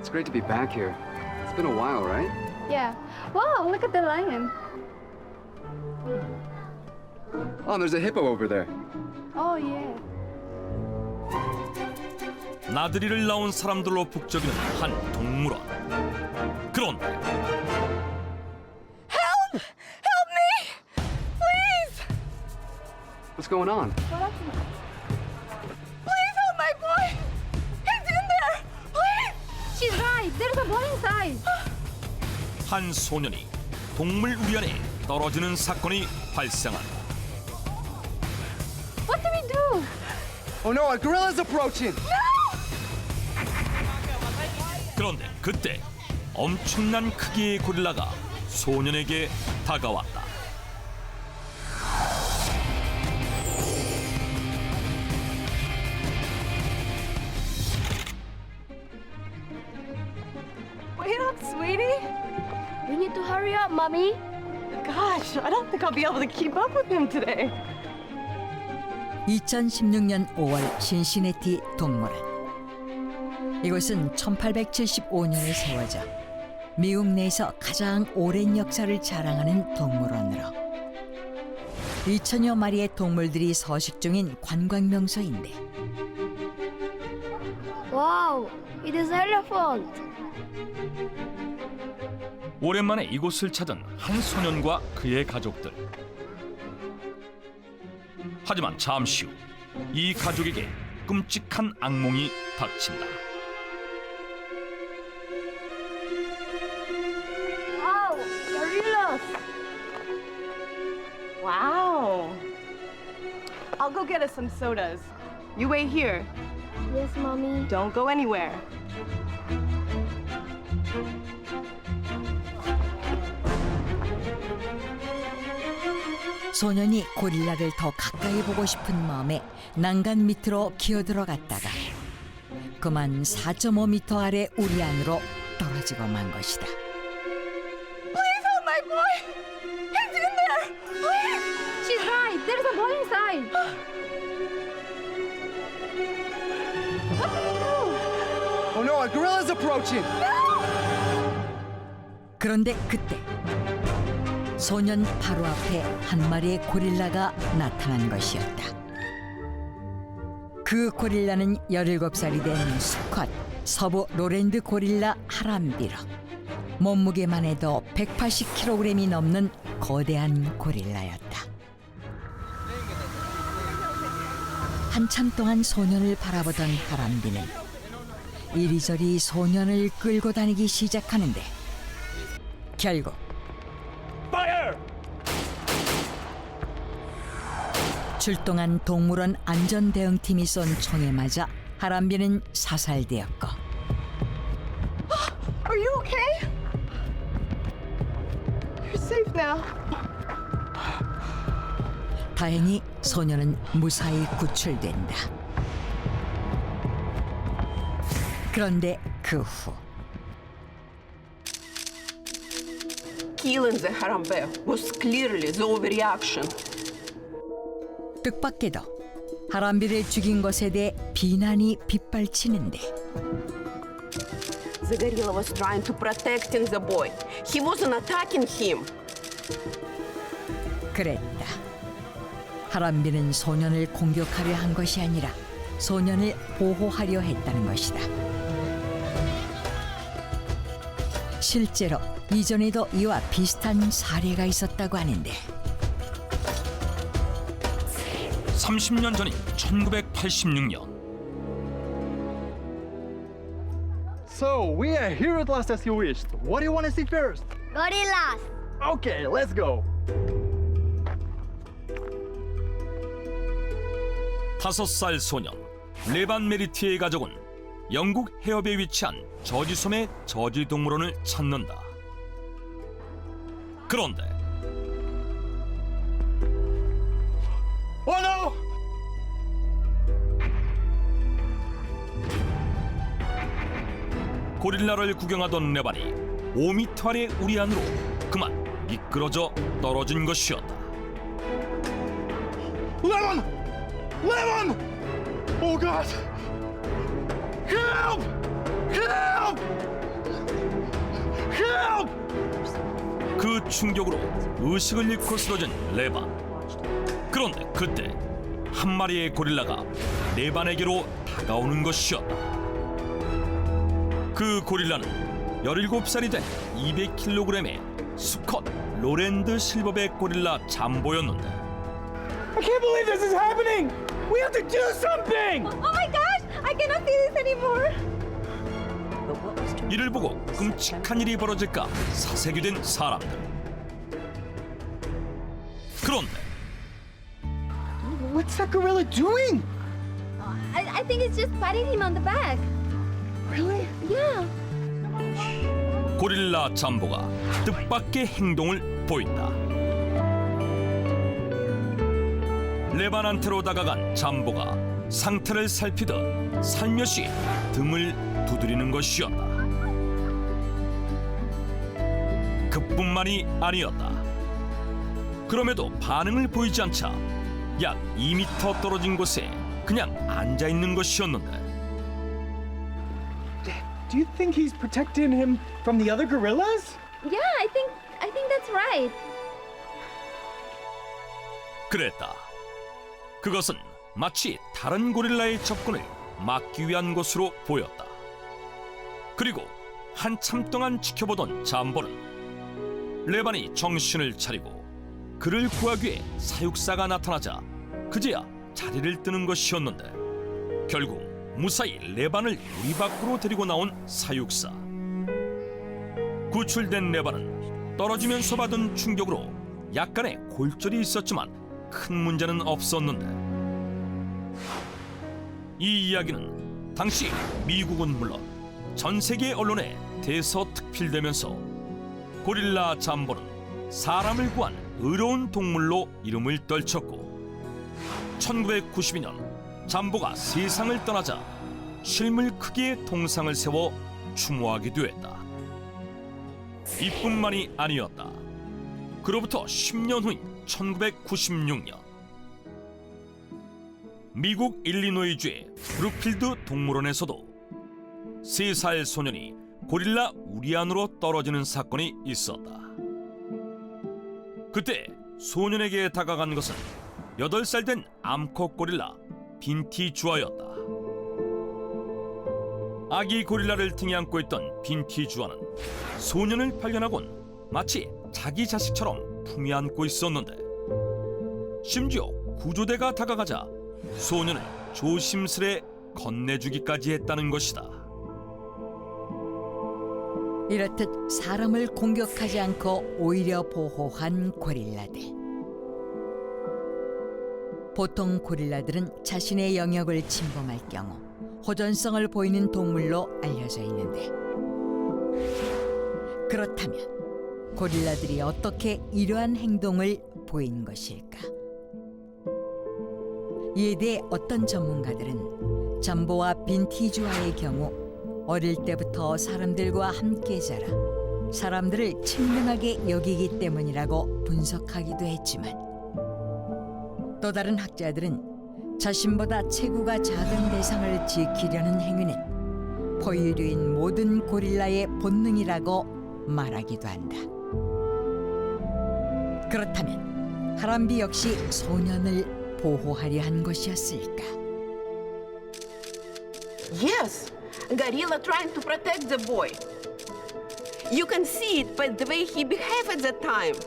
It's great to be back here. It's been a while, right? Yeah. Wow, look at the lion. Oh, and there's a hippo over there. Oh, yeah. 나들이를 나온 사람들로 북적이는 한 동물원. 그런데 Help me! Please! What's going on? What happened? Please help my boy! He's in there! Please! She's right. There's a boy inside. 한 소년이 동물 우리 안에 떨어지는 사건이 발생한다. What do we do? Oh no, a gorilla's approaching! 그런데 그때 엄청난 크기의 고릴라가 소년에게 다가왔다. Wait up, sweetie. We need to hurry up, Mommy. Gosh, I don't think I'll be able to keep up with him today. 2016년 5월 신시내티 동물원. 이곳은 1875년에 세워져 미국 내에서 가장 오랜 역사를 자랑하는 동물원으로 2천여 마리의 동물들이 서식 중인 관광 명소인데 Wow, it is elephant. 오랜만에 이곳을 찾은 한 소년과 그의 가족들. 하지만 잠시 후 이 가족에게 끔찍한 악몽이 닥친다. Wow, gorillas. Wow. I'll go get us some sodas. You wait here. Yes, Mommy. Don't go anywhere. 소년이 고릴라를 더 가까이 보고 싶은 마음에 난간 밑으로 기어들어갔다가 그만 4.5m 아래 우리 안으로 떨어지고 만 것이다. Please help my boy. He's in there. Please. She's right. There's a boy inside. What do we do? Oh no, a gorilla's approaching! 그런데 그때 소년 바로 앞에 한 마리의 고릴라가 나타난 것이었다. 그 고릴라는 17살이 된 수컷 서부 로랜드 고릴라 하람비로 몸무게만 해도 180kg이 넘는 거대한 고릴라였다. 한참 동안 소년을 바라보던 하람비는 이리저리 소년을 끌고 다니기 시작하는데 결국 출동한 동물원 안전대응팀이 쏜 총에 맞아 하람비는 사살되었고 Are you okay? You're safe now. 다행히 소년은 무사히 구출된다. 그런데 그 후 Killing the Harambe was clearly the overreaction. 뜻밖에도 하람비를 죽인 것에 대해 비난이 빗발치는데 The gorilla was trying to protecting the boy. He wasn't attacking him. 그랬다. 하람비는 소년을 공격하려 한 것이 아니라 소년을 보호하려 했다는 것이다. 실제로 이전에도 이와 비슷한 사례가 있었다고 하는데 30년 전인 1986년 So, we are here at last as you wished. What do you want to see first? Gorillas. Okay, let's go. 5살 소년 레반 메리티의 가족은 영국 해협에 위치한 저지섬의 저지동물원을 찾는다. 그런데 Oh no! 고릴라를 구경하던 레반이 5m 아래 우리 안으로 그만 미끄러져 떨어진 것이었다. Lemon! Lemon! Oh God! Help! Help! 그 충격으로 의식을 잃고 쓰러진 레반. 그런데 그때 한 마리의 고릴라가 레반에게로 다가오는 것이었다. 그 고릴라는 17살이 된 200kg의 수컷 로랜드 실버백 고릴라 잠보였는데 I can't believe this is happening! We have to do something! Oh my gosh! I cannot see this anymore. 이를 보고 끔찍한 일이 벌어질까 사색이 된 사람들. 그런데 What's that gorilla doing? I think it's just patting him on the back. Really? Yeah. 고릴라 잠보가 뜻밖의 행동을 보인다. 레반한테로 다가간 잠보가 상태를 살피듯 살며시 등을 두드리는 것이었다. 그뿐만이 아니었다. 그럼에도 반응을 보이지 않자 약 2m 떨어진 곳에 그냥 앉아 있는 것이었는데 Do you think he's protecting him from the other gorillas? Yeah, I think that's right. 그랬다. 그것은 마치 다른 고릴라의 접근을 막기 위한 것으로 보였다. 그리고 한참 동안 지켜보던 잠보는 레반이 정신을 차리고 그를 구하기 위해 사육사가 나타나자 그제야 자리를 뜨는 것이었는데 결국 무사히 레반을 우리 밖으로 데리고 나온 사육사. 구출된 레반은 떨어지면서 받은 충격으로 약간의 골절이 있었지만 큰 문제는 없었는데 이 이야기는 당시 미국은 물론 전 세계 언론에 대서특필되면서 고릴라 잠보는 사람을 구한 의로운 동물로 이름을 떨쳤고 1992년 잠보가 세상을 떠나자 실물 크기의 동상을 세워 추모하기도 했다. 이뿐만이 아니었다. 그로부터 10년 후인 1996년 미국 일리노이주의 브룩필드 동물원에서도 3살 소년이 고릴라 우리 안으로 떨어지는 사건이 있었다. 그때 소년에게 다가간 것은 8살 된 암컷 고릴라 빈티 주아였다. 아기 고릴라를 등에 안고 있던 빈티 주아는 소년을 발견하곤 마치 자기 자식처럼 품에 안고 있었는데 심지어 구조대가 다가가자 소년을 조심스레 건네주기까지 했다는 것이다. 이렇듯 사람을 공격하지 않고 오히려 보호한 고릴라들. 보통 고릴라들은 자신의 영역을 침범할 경우 호전성을 보이는 동물로 알려져 있는데 그렇다면 고릴라들이 어떻게 이러한 행동을 보인 것일까? 이에 대해 어떤 전문가들은 잠보와 빈티주아의 경우 어릴 때부터 사람들과 함께 자라 사람들을 친근하게 여기기 때문이라고 분석하기도 했지만 또 다른 학자들은 자신보다 체구가 작은 대상을 지키려는 행위는 포유류인 모든 고릴라의 본능이라고 말하기도 한다. 그렇다면 하람비 역시 소년을 보호하려 한 것이었을까? Yes, gorilla trying to protect the boy. You can see it by the way he behaved at that time.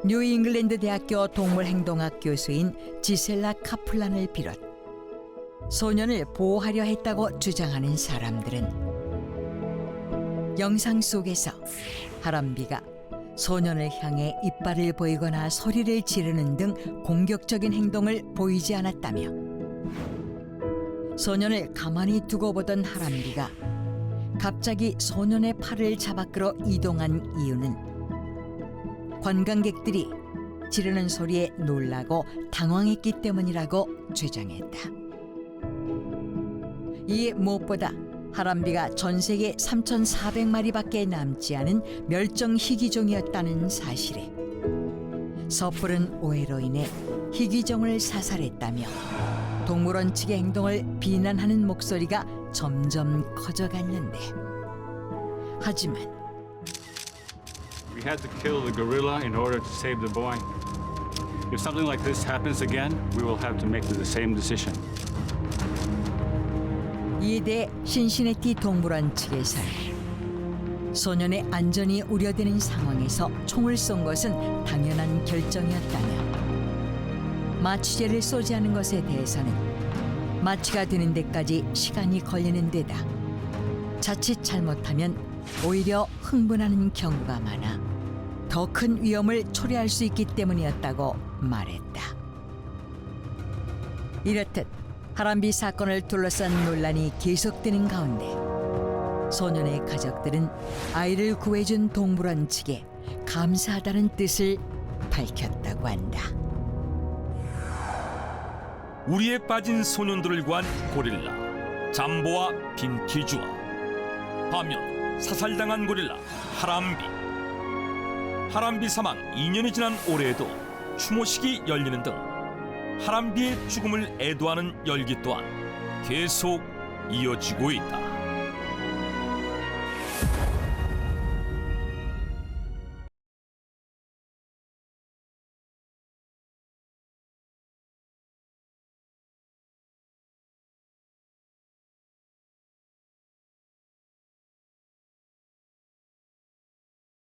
뉴잉글랜드 대학교 동물행동학 교수인 지셀라 카플란을 비롯 소년을 보호하려 했다고 주장하는 사람들은 영상 속에서 하람비가 소년을 향해 이빨을 보이거나 소리를 지르는 등 공격적인 행동을 보이지 않았다며 소년을 가만히 두고 보던 하람비가 갑자기 소년의 팔을 잡아 끌어 이동한 이유는 관광객들이 지르는 소리에 놀라고 당황했기 때문이라고 주장했다. 이에 무엇보다 하람비가 전 세계 3,400마리밖에 남지 않은 멸종 희귀종이었다는 사실에 섣부른 오해로 인해 희귀종을 사살했다며 동물원 측의 행동을 비난하는 목소리가 점점 커져갔는데 하지만 We had to kill the gorilla in order to save the boy. If something like this happens again, we will have to make the same decision. 이에 대해 신시내티 동물원 측에서 소년의 안전이 우려되는 상황에서 총을 쏜 것은 당연한 결정이었다며 마취제를 쏘지 않은 것에 대해서는 마취가 되는 데까지 시간이 걸리는 데다 자칫 잘못하면 오히려 흥분하는 경우가 많아 더 큰 위험을 초래할 수 있기 때문이었다고 말했다. 이렇듯 하람비 사건을 둘러싼 논란이 계속되는 가운데 소년의 가족들은 아이를 구해준 동물원 측에 감사하다는 뜻을 밝혔다고 한다. 우리에 빠진 소년들을 구한 고릴라 잠보와 빈티주아, 반면 사살당한 고릴라 하람비 사망 2년이 지난 올해에도 추모식이 열리는 등 하람비의 죽음을 애도하는 열기 또한 계속 이어지고 있다.